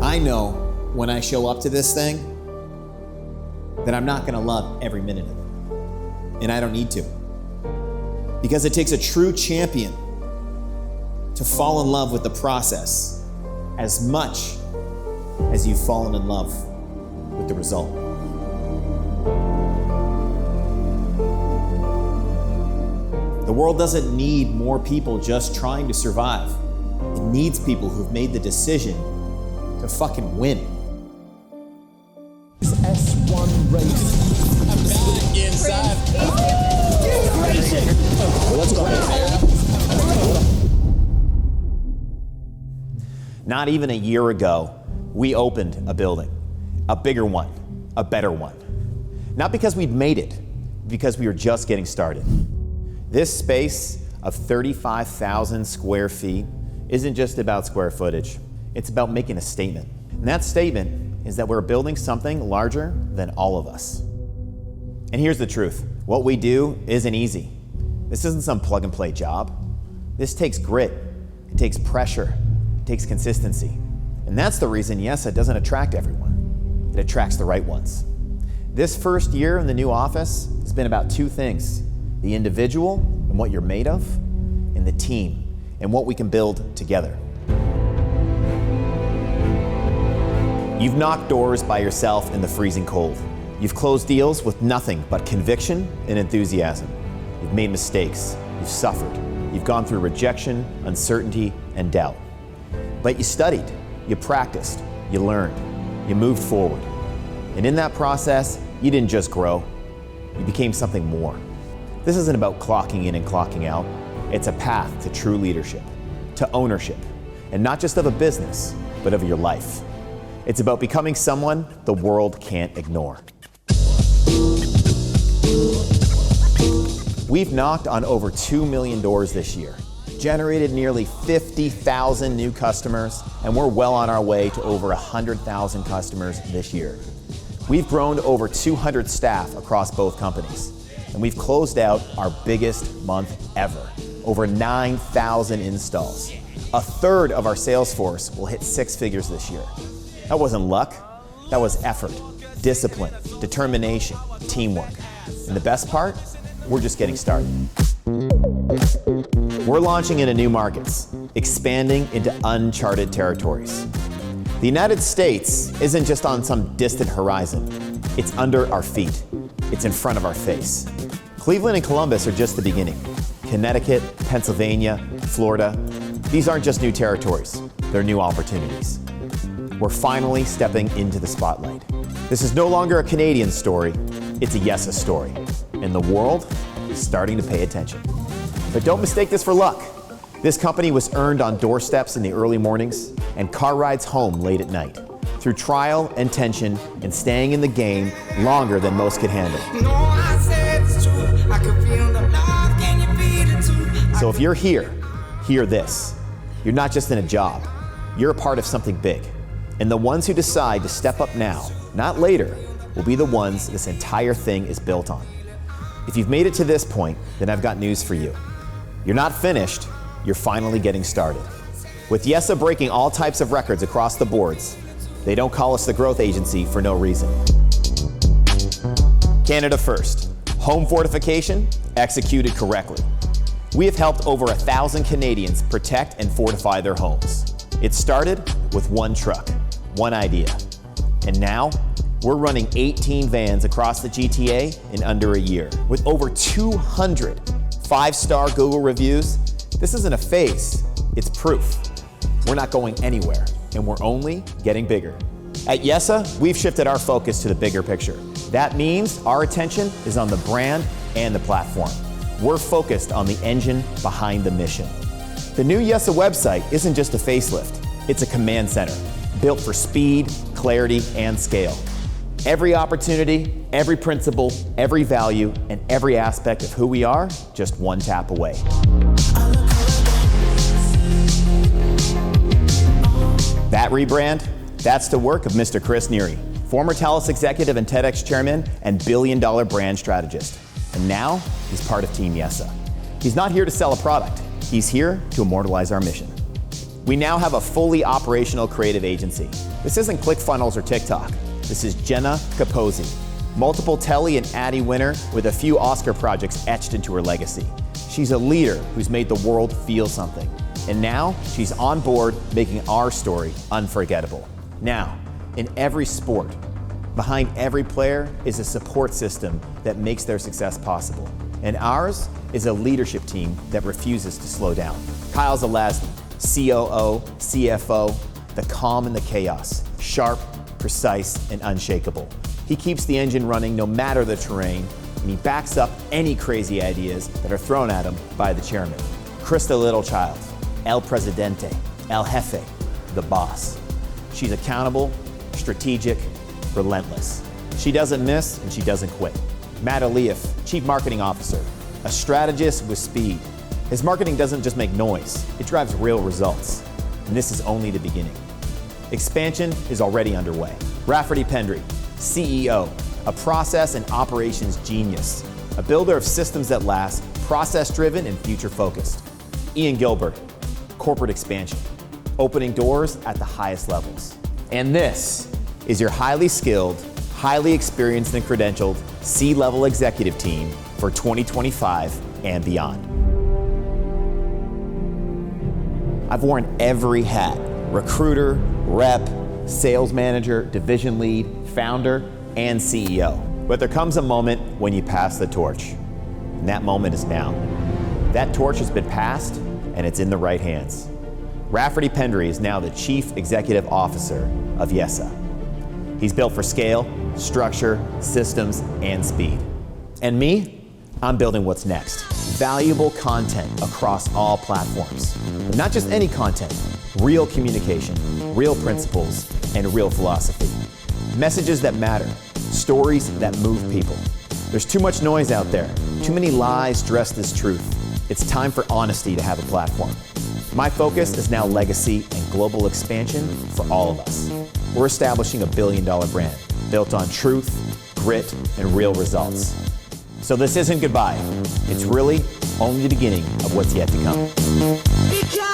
I know when I show up to this thing that I'm not gonna love every minute of it. And I don't need to. Because it takes a true champion to fall in love with the process as much as you've fallen in love with the result. The world doesn't need more people just trying to survive. It needs people who've made the decision to fucking win. S1 race. I'm back inside. Let's go. Not even a year ago, we opened a building, a bigger one, a better one. Not because we'd made it, because we were just getting started. This space of 35,000 square feet isn't just about square footage. It's about making a statement. And that statement is that we're building something larger than all of us. And here's the truth. What we do isn't easy. This isn't some plug and play job. This takes grit. It takes pressure. It takes consistency. And that's the reason YESA doesn't attract everyone. It attracts the right ones. This first year in the new office has been about two things: the individual and what you're made of, and the team and what we can build together. You've knocked doors by yourself in the freezing cold. You've closed deals with nothing but conviction and enthusiasm. You've made mistakes. You've suffered. You've gone through rejection, uncertainty, and doubt. But you studied, you practiced, you learned, you moved forward. And in that process, you didn't just grow, you became something more. This isn't about clocking in and clocking out. It's a path to true leadership, to ownership, and not just of a business, but of your life. It's about becoming someone the world can't ignore. We've knocked on over 2 million doors this year, generated nearly 50,000 new customers, and we're well on our way to over 100,000 customers this year. We've grown to over 200 staff across both companies, and we've closed out our biggest month ever, over 9,000 installs. A third of our sales force will hit 6 figures this year. That wasn't luck, that was effort, discipline, determination, teamwork. And the best part? We're just getting started. We're launching into new markets, expanding into uncharted territories. The United States isn't just on some distant horizon. It's under our feet. It's in front of our face. Cleveland and Columbus are just the beginning. Connecticut, Pennsylvania, Florida, these aren't just new territories, they're new opportunities. We're finally stepping into the spotlight. This is no longer a Canadian story, it's a YESA story. And the world is starting to pay attention. But don't mistake this for luck. This company was earned on doorsteps in the early mornings and car rides home late at night, through trial and tension and staying in the game longer than most could handle. So if you're here, hear this. You're not just in a job, you're a part of something big. And the ones who decide to step up now, not later, will be the ones this entire thing is built on. If you've made it to this point, then I've got news for you. You're not finished, you're finally getting started. With YESA breaking all types of records across the boards, they don't call us the growth agency for no reason. Canada first. Home fortification, executed correctly. We have helped over 1,000 Canadians protect and fortify their homes. It started with one truck, one idea. And now, we're running 18 vans across the GTA in under a year. With over 200 5-star Google reviews, this isn't a phase, it's proof. We're not going anywhere, and we're only getting bigger. At YESA, we've shifted our focus to the bigger picture. That means our attention is on the brand and the platform. We're focused on the engine behind the mission. The new YESA website isn't just a facelift, it's a command center, built for speed, clarity, and scale. Every opportunity, every principle, every value, and every aspect of who we are, just one tap away. That rebrand, that's the work of Mr. Chris Neary, former TELUS executive and TEDx chairman and billion-dollar brand strategist. And now, he's part of Team YESA. He's not here to sell a product, he's here to immortalize our mission. We now have a fully operational creative agency This isn't ClickFunnels or TikTok. This is Jenna Capozzi, multiple Telly and Addy winner with a few Oscar projects etched into her legacy. She's a leader who's made the world feel something. And now she's on board making our story unforgettable. Now, in every sport, behind every player is a support system that makes their success possible. And ours is a leadership team that refuses to slow down. Kyle Zalazny, COO, CFO, the calm in the chaos, sharp, precise, and unshakable. He keeps the engine running no matter the terrain, and he backs up any crazy ideas that are thrown at him by the chairman. Krista Littlechild, El Presidente, El Jefe, the boss. She's accountable, strategic, relentless. She doesn't miss and she doesn't quit. Matt Aliyev, Chief Marketing Officer, a strategist with speed. His marketing doesn't just make noise, it drives real results. And this is only the beginning. Expansion is already underway. Rafferty Pendry, CEO, a process and operations genius, a builder of systems that last, process-driven and future-focused. Ian Gilbert, corporate expansion, opening doors at the highest levels. And this is your highly skilled, highly experienced and credentialed C-level executive team for 2025 and beyond. I've worn every hat: recruiter, rep, sales manager, division lead, founder, and CEO. But there comes a moment when you pass the torch, and that moment is now. That torch has been passed, and it's in the right hands. Rafferty Pendry is now the Chief Executive Officer of YESA. He's built for scale, structure, systems, and speed. And me? I'm building what's next. Valuable content across all platforms. But not just any content, real communication, real principles, and real philosophy. Messages that matter, stories that move people. There's too much noise out there, too many lies dressed as truth. It's time for honesty to have a platform. My focus is now legacy and global expansion for all of us. We're establishing $1 billion brand built on truth, grit, and real results. So this isn't goodbye. It's really only the beginning of what's yet to come.